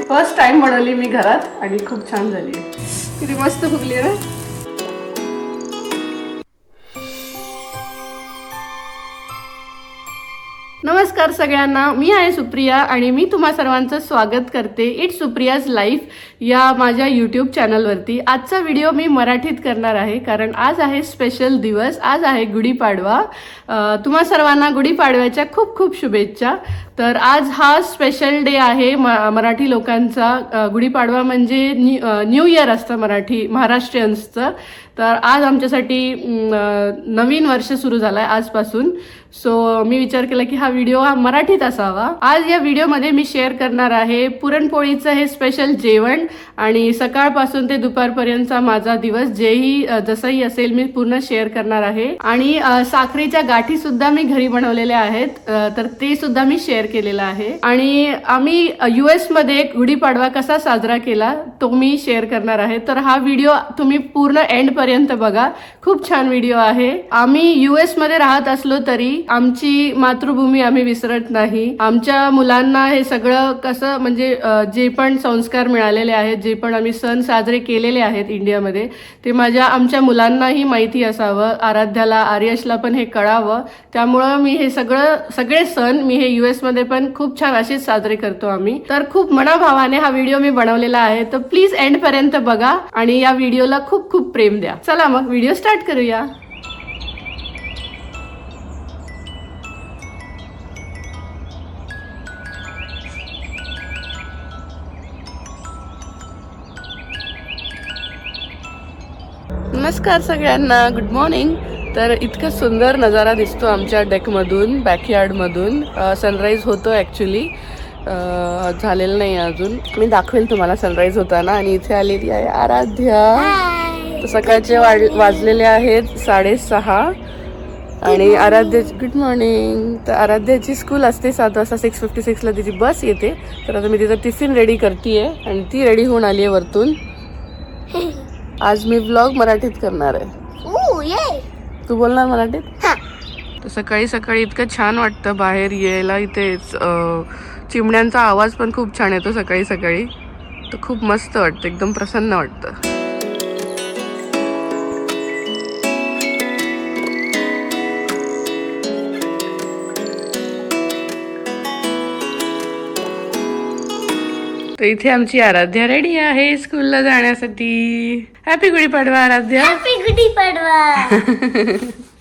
First time बनवली मी घरात आणि खूप छान झाली. किती मस्त फुगली ना. नमस्कार सगळ्यांना, मी आहे सुप्रिया आणि मी तुम्हा सर्वांचं स्वागत करते इट्स सुप्रियाज लाईफ या माझ्या यूट्यूब चॅनलवरती. आजचा व्हिडिओ मी मराठीत करणार आहे कारण आज आहे स्पेशल दिवस. आज आहे गुढीपाडवा. तुम्हा सर्वांना गुढीपाडव्याच्या खूप खूप शुभेच्छा. तर आज हा स्पेशल डे आहे मराठी लोकांचा. गुढीपाडवा म्हणजे न्यू इयर असतं महाराष्ट्रीयन्सचं. तर आज आमच्यासाठी नवीन वर्ष सुरू झालंय आजपासून. सो मी विचार केला की हा व्हिडिओ मराठीत असावा. आज या व्हिडिओमध्ये मी शेअर करणार आहे पुरणपोळीचं हे स्पेशल जेवण आणि सकाळपासून ते दुपारपर्यंतचा माझा दिवस जसंही असेल मी पूर्ण शेअर करणार आहे. आणि साखरेच्या गाठी सुद्धा मी घरी बनवलेल्या आहेत, तर ते सुद्धा मी शेअर केलेलं आहे. आणि आम्ही US मध्ये गुढीपाडवा कसा साजरा केला तो मी शेअर करणार आहे. तर हा व्हिडिओ तुम्ही पूर्ण एंड पर्यंत बघा. खूप छान व्हिडिओ आहे. आम्ही US मध्ये राहत असलो तरी आमची मातृभूमी आम्ही विसरत नाही. आमच्या मुलांना हे सगळं कसं म्हणजे जे पण संस्कार मिळालेले आहेत, जे पण आम्ही सण साजरे केलेले आहेत इंडियामध्ये, ते आमच्या मुलांनाही माहिती असावं. आराध्याला, आर्यशला पण हे कळावं. त्यामुळं मी हे सगळे सण मी हे US मध्ये पण खूप छान असेच साजरे करतो आम्ही. तर खूप मनाभावाने हा व्हिडिओ मी बनवलेला आहे. तर प्लीज एंड पर्यंत बघा आणि या व्हिडिओला खूप खूप प्रेम द्या. चला मग व्हिडिओ स्टार्ट करूया. नमस्कार सगळ्यांना, गुड मॉर्निंग. तर इतका सुंदर नजारा दिसतो आमच्या डेकमधून, बॅकयार्डमधून. सनराईज होतो ॲक्च्युली, झालेलं नाही अजून. मी दाखवेल तुम्हाला सनराईज होताना. आणि इथे आलेली आहे आराध्या. तर सकाळचे वाजलेले आहेत 6:30 आणि आराध्याची गुड मॉर्निंग. तर आराध्याची स्कूल असते 7 वाजता, 6:56ला तिची बस येते. तर आता मी तिचा टिफिन रेडी करतेय आणि ती रेडी होऊन आली आहे वरतून. आज मी व्लॉग मराठीत करणार आहे. तू बोलणार मराठीत? तर सकाळी सकाळी इतकं छान वाटतं बाहेर यायला. इथे चिमण्यांचा आवाज पण खूप छान येतो सकाळी सकाळी. तर खूप मस्त वाटतं, एकदम प्रसन्न वाटतं. तर इथे आमची आराध्या रेडी आहे स्कूलला जाण्यासाठी. हॅपी गुढीपाडवा आराध्या. हॅपी गुढीपाडवा.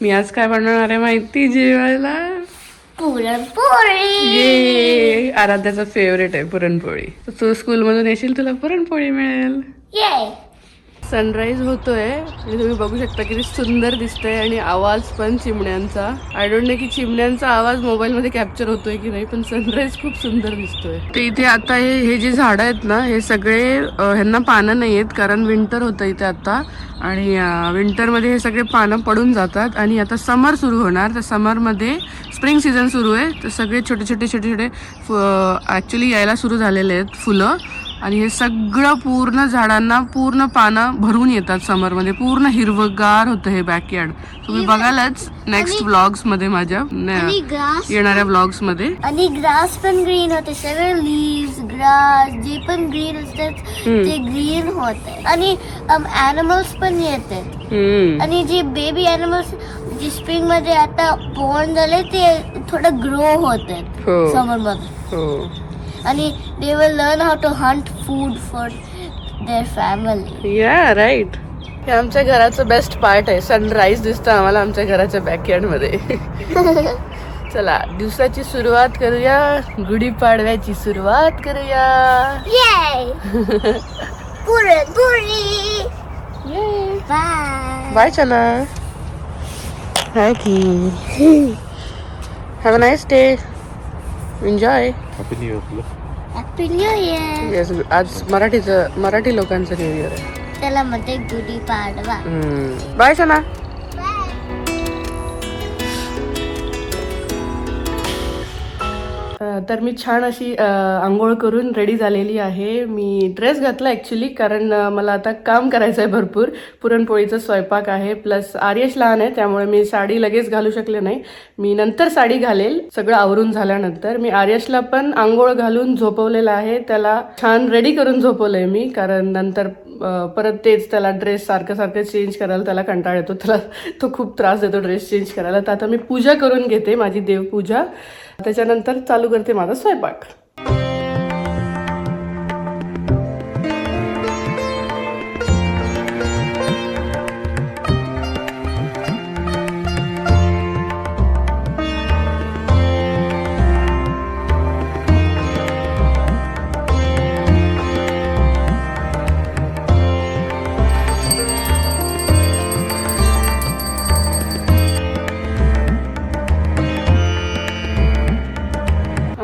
मी आज काय बनवणार आहे माहिती जेवायला? पुरणपोळी. ये, आराध्याचा फेवरेट आहे पुरणपोळी. तू स्कूल मधून येशील, तुला पुरणपोळी मिळेल. ये. सनराईज होतोय आणि तुम्ही बघू शकता किती सुंदर दिसतंय. आणि आवाज पण चिमण्यांचा, आय डोंट नो की चिमण्यांचा आवाज मोबाईल मध्ये कॅप्चर होतोय की नाही, पण सनराईज खूप सुंदर दिसतोय. ते इथे आता हे जे झाडं आहेत ना, हे सगळे ह्यांना पानं नाही आहेत कारण विंटर होतं इथे आता. आणि विंटरमध्ये हे सगळे पानं पडून जातात. आणि आता समर सुरू होणार. तर समरमध्ये स्प्रिंग सीझन सुरू आहे. तर सगळे छोटे छोटे ॲक्च्युली यायला सुरू झालेले आहेत फुलं. आणि हे सगळं पूर्ण झाडांना पूर्ण पानं भरून येतात समरमध्ये. पूर्ण हिरवगार होतं हे बॅकयार्ड. तुम्ही बघालच नेक्स्ट व्लॉग्स मध्ये, माझ्या येणाऱ्या व्लॉग्स मध्ये. आणि ग्रास पण ग्रीन होते. सगळे लीव्स, ग्रास जे पण ग्रीन असतात ते ग्रीन होते. आणि ॲनिमल्स पण येतात. आणि जे बेबी ॲनिमल्स जे स्प्रिंग मध्ये आता बॉर्न झाले ते थोडं ग्रो होतात समर मध्ये. आणि they will learn how to hunt food for their family. Yeah, right. हे आमच्या घराचं बेस्ट पार्ट आहे. सनराईज दिसतं आम्हाला आमच्या घराच्या बॅकयार्ड मध्ये. चला दिवसाची सुरुवात करूया, गुढीपाडव्याची सुरुवात करूया. पुरणपोळी. बाय चला. हाय की. Have a nice day. Enjoy. Happy new year. Yes, आज मराठी लोकांचं न्यू इयर आहे. त्याला म्हणते गुढीपाडवा. बाय सना. तर मी छान अशी आंघोळ करून रेडी झालेली आहे. मी ड्रेस घातला ॲक्च्युली, कारण मला आता काम करायचं आहे भरपूर. पुरणपोळीचा स्वयंपाक आहे, प्लस आर्यश लहान आहे त्यामुळे मी साडी लगेच घालू शकले नाही. मी नंतर साडी घालेल सगळं आवरून झाल्यानंतर. मी आर्यशला पण आंघोळ घालून झोपवलेलं आहे, त्याला छान रेडी करून झोपवलंय मी, कारण नंतर परत तेच त्याला ड्रेस सारखं सारखं चेंज करायला त्याला कंटाळ येतो, त्याला तो खूप त्रास देतो ड्रेस चेंज करायला. तर आता मी पूजा करून घेते, माझी देवपूजा, त्याच्यानंतर चालू करते माझा स्वयंपाक.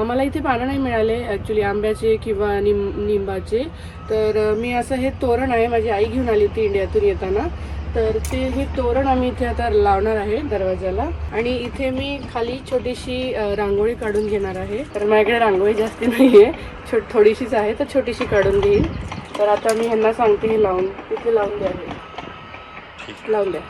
मला इथे पानं नाही मिळाले ॲक्च्युली आंब्याचे किंवा निंबाचे, तर मी असं हे तोरण आहे, माझी आई घेऊन आली होती इंडियातून येताना, तर ते हे तोरण आम्ही इथे आता लावणार आहे दरवाजाला. आणि इथे मी खाली छोटीशी रांगोळी काढून घेणार आहे, तर माझ्याकडे रांगोळी जास्ती नाही आहे, थोडीशीच आहे, तर छोटीशी काढून घेईन. तर आता मी ह्यांना सांगते हे लावून इथे लावून द्या, लावून द्या.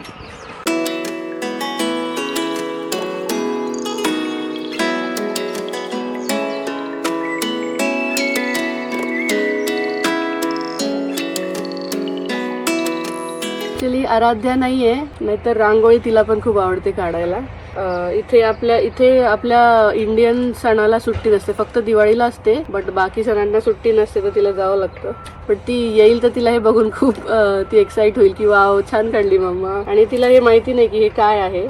ॲक्च्युली आराध्या नाही आहे, नाहीतर रांगोळी तिला पण खूप आवडते काढायला. इथे आपल्या इंडियन सणाला सुट्टी नसते, फक्त दिवाळीला असते, बट बाकी सणांना सुट्टी नसते, तर तिला जावं लागतं. पण ती येईल तर तिला हे बघून खूप ती एक्साइट होईल की वाव छान काढली मम्मा. आणि तिला हे माहिती नाही की हे काय आहे,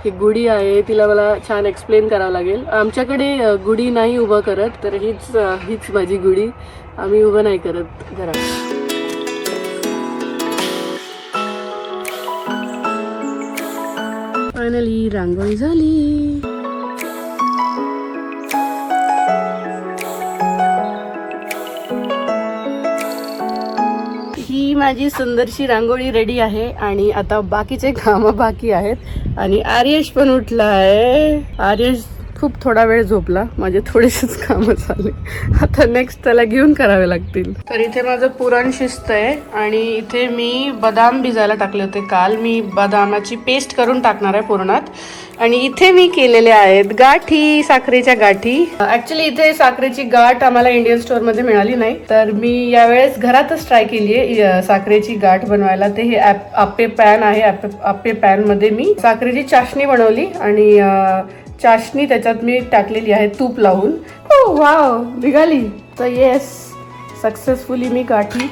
ही गुढी आहे, तिला मला छान एक्सप्लेन करावं लागेल. आमच्याकडे गुढी नाही उभं करत, तर हीच माझी गुढी, आम्ही उभं नाही करत घरात. फायनली रांगोळी झाली. ही माझी सुंदरशी रांगोळी रेडी आहे आणि आता बाकीचे कामं बाकी आहेत. आणि आर्यश पण उठला आहे. आर्यश खूप थोडा वेळ झोपला, माझे थोडेसेच कामं झाले, आता नेक्स्ट त्याला घेऊन करावे लागतील. तर इथे माझं पुरण शिजतंय आणि इथे मी बदाम भिजायला टाकले होते काल. मी बदामाची पेस्ट करून टाकणार आहे पुरणात. आणि इथे मी केलेले आहेत गाठी, साखरेच्या गाठी. ऍक्च्युली इथे साखरेची गाठ आम्हाला इंडियन स्टोअर मध्ये मिळाली नाही, तर मी यावेळेस घरातच ट्राय केली आहे साखरेची गाठ बनवायला. ते हे आप्पे पॅन आहे, आप्पे पॅन मध्ये मी साखरेची चाशणी बनवली आणि चाशणी त्याच्यात मी टाकलेली आहे तूप लावून. वाव निघाली. तर येस, सक्सेसफुली मी गाठी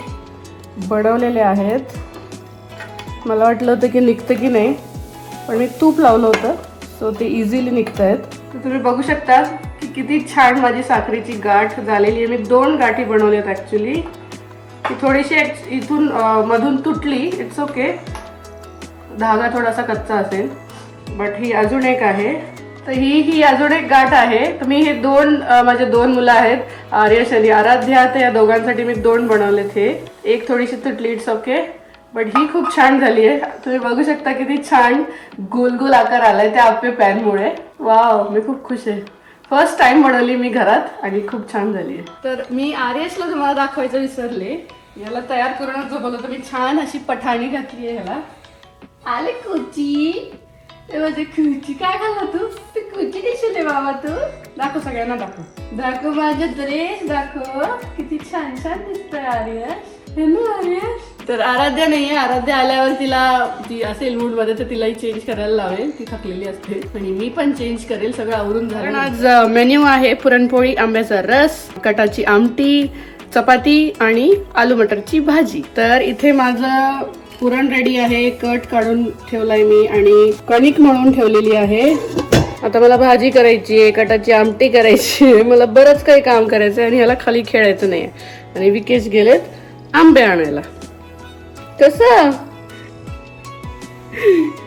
बनवलेल्या आहेत. मला वाटलं होतं की निघतं की नाही, पण मी तूप लावलं होतं, सो ते इझिली निघत आहेत. तर तुम्ही बघू शकता की किती छान माझी साखरेची गाठ झालेली आहे. मी 2 गाठी बनवल्यात ॲक्च्युली. ती थोडीशी इथून मधून तुटली, इट्स ओके, धागा थोडासा कच्चा असेल, बट ही अजून एक आहे. तर ही अजून एक गाठ आहे. तर मी हे माझे 2 मुलं आहेत, आर्यश आणि आराध्या, तर या दोघांसाठी मी 2 बनवलेत. हे एक थोडीशी तुटली, इट्स ओके, बट ही खूप छान झाली आहे. तुम्ही बघू शकता किती छान गोल गोल आकार आलाय त्या आप्पे पॅनमुळे. वाव, मी खूप खुश आहे. फर्स्ट टाइम बनवली मी घरात आणि खूप छान झाली आहे. तर मी आर्यशला तुम्हाला दाखवायचं विसरले. याला तयार करूनच झोपवलं होतं मी. छान अशी पठाणी घातली आहे ह्याला. आले कुची, माझे कुची. काय खाल्ला तू? कुची कशी बाबा तू? दाखव सगळ्यांना, दाखव माझा ड्रेस, दाखव किती छान छान दिसतोय आर्यश. तर आराध्या नाहीये, आराध्या आल्यावर ती असेल मूड मध्ये तर तिलाही चेंज करायला लावेल, ती थकलेली असते आणि मी पण चेंज करेल. सगळं आवरून झालं. आज मेन्यू आहे पुरणपोळी, आंब्याचा रस, कटाची आमटी, चपाती आणि आलू मटरची भाजी. तर इथे माझं पुरण रेडी आहे, कट काढून ठेवलाय मी आणि कणिक मळून ठेवलेली आहे. आता मला भाजी करायची आहे, कटाची आमटी करायची आहे, मला बरंच काही काम करायचं आहे आणि ह्याला खाली खेळायचं नाही. आणि विकेश गेलेत आंबे आणायला. कसं?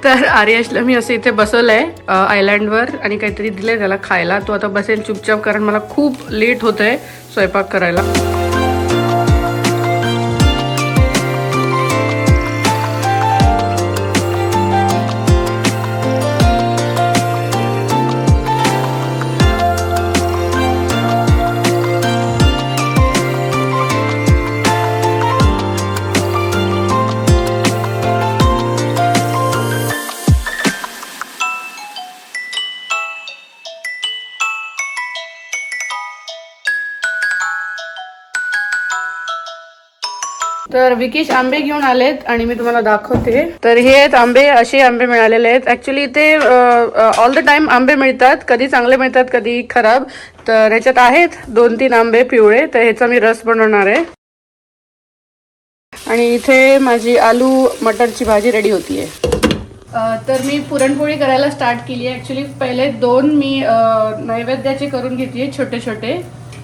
तर आर्यशला मी असं इथे बसवलंय आयलँडवर आणि काहीतरी दिलंय त्याला खायला. तो आता बसेल चुपचाप, कारण मला खूप लेट होतंय स्वयंपाक करायला. तर विकेश आंबे घेऊन आलेत आणि मी तुम्हाला दाखवते. तर हे आहेत आंबे, असे आंबे मिळालेले आहेत. ऍक्च्युली ते ऑल द टाइम आंबे मिळतात, कधी चांगले मिळतात कधी खराब. तर ह्याच्यात आहेत 2-3 आंबे पिवळे, तर ह्याचा मी रस बनवणार आहे. आणि इथे माझी आलू मटरची भाजी रेडी होतीये. तर मी पुरणपोळी करायला स्टार्ट केली आहे. ॲक्च्युली पहिले 2 मी नैवेद्याचे करून घेतली छोटे छोटे.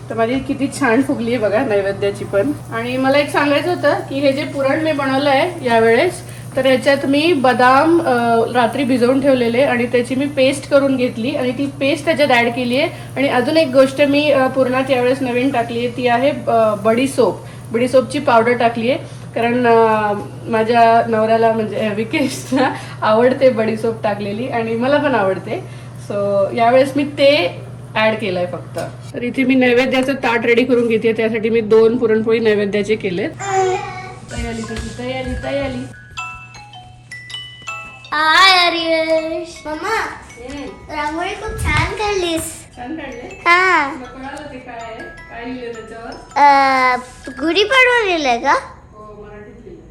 तर माझी किती छान फुगली आहे बघा नैवेद्याची पण. आणि मला एक सांगायचं होतं की हे जे पुरण मी बनवलं आहे यावेळेस, तर ह्याच्यात मी बदाम रात्री भिजवून ठेवलेले आणि त्याची मी पेस्ट करून घेतली आणि ती पेस्ट त्याच्यात ॲड केली आहे. आणि अजून एक गोष्ट मी पुरणात यावेळेस नवीन टाकली आहे, ती आहे बडीसोप. बडीसोपची पावडर टाकली आहे कारण माझ्या नवऱ्याला म्हणजे विकेशला आवडते बडीसोप टाकलेली आणि मला पण आवडते. सो यावेळेस मी ते ऍड केलंय फक्त. तर इथे मी नैवेद्याचं ताट रेडी करून घेते. त्यासाठी मी 2 पुरणपोळी नैवेद्याचे केलेत. तयारी त्याची तयारी. हाय आर्यश. मम्मा रांगोळी खूप छान काढलीस. छान काढले. हा तुला कळालं ते काय आहे, काय लिहिलं त्याच्यावर? गुढीपाडवा लिहिलंय का? हो, मराठीत लिहिलं.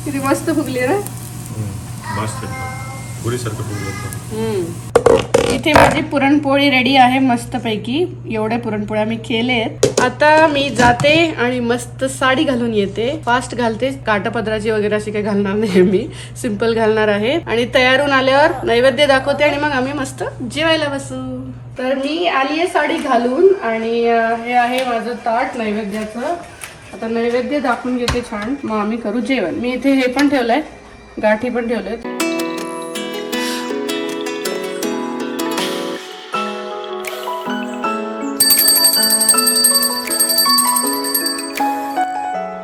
किती मस्त फुगली ना. मस्त पुरीसारखं फुगलं. इथे माझी पुरणपोळी रेडी आहे मस्तपैकी. एवढ्या पुरणपोळ्या मी केलेत. आता मी जाते आणि मस्त साडी घालून येते. फास्ट घालते, काटापदराची वगैरे अशी काही घालणार नाही मी, सिंपल घालणार आहे. आणि तयार होऊन आल्यावर नैवेद्य दाखवते आणि मग आम्ही मस्त जेवायला बसू. तर मी आली आहे साडी घालून आणि हे आहे माझं ताट नैवेद्याचं. आता नैवेद्य दाखवून घेते छान, मग आम्ही करू जेवण. मी इथे हे पण ठेवलंय, गाठी पण ठेवलेत.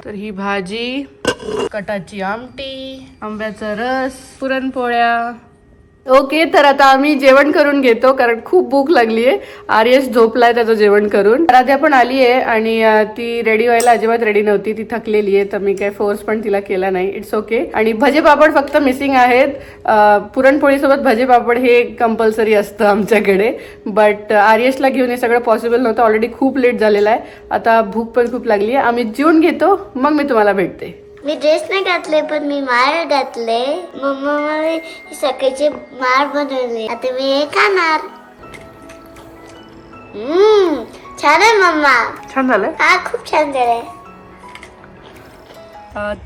तर ही भाजी, कटाची आमटी, आंब्याचा रस, पुरणपोळ्या. ओके, तर आता आम्ही जेवण करून घेतो कारण खूप भूक लागली आहे. आर्यश झोपलाय त्याचं जेवण करून. आराध्या पण आली आहे आणि ती रेडी व्हायला अजिबात रेडी नव्हती, ती थकलेली आहे. तर मी काय फोर्स पण तिला केला नाही. It's okay. आणि भजे पापड फक्त मिसिंग आहेत. पुरणपोळीसोबत भजे पापड हे कंपल्सरी असतं आमच्याकडे. बट आर्यशला घेऊन हे सगळं पॉसिबल नव्हतं. ऑलरेडी खूप लेट झालेला आहे. आता भूक पण खूप लागली आहे. आम्ही जेवून घेतो, मग मी तुम्हाला भेटते. मी ड्रेस नाही घातले पण मी माळ घातले. मम्मा मला सकाळचे माळ बनवले. आता मी हे खाणार. छान आहे मम्मा. छान झालं. हा खूप छान झालंय.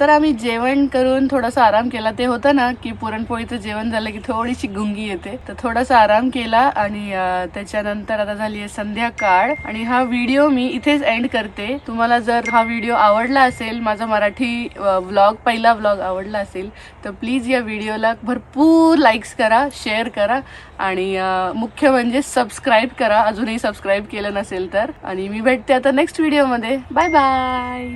तर आम्ही जेवण करून थोडासा आराम केला. ते होतं ना की पुरणपोळीचं जेवण झालं की थोडीशी गुंगी येते, तर थोडासा आराम केला. आणि त्याच्यानंतर आता झाली आहे संध्याकाळ आणि हा व्हिडिओ मी इथेच एंड करते. तुम्हाला जर हा व्हिडिओ आवडला असेल, माझा मराठी व्लॉग, पहिला व्लॉग आवडला असेल, तर प्लीज या व्हिडिओला भरपूर लाईक्स करा, शेअर करा आणि मुख्य म्हणजे सबस्क्राईब करा, अजूनही सबस्क्राईब केलं नसेल तर. आणि मी भेटते आता नेक्स्ट व्हिडिओमध्ये. Bye bye.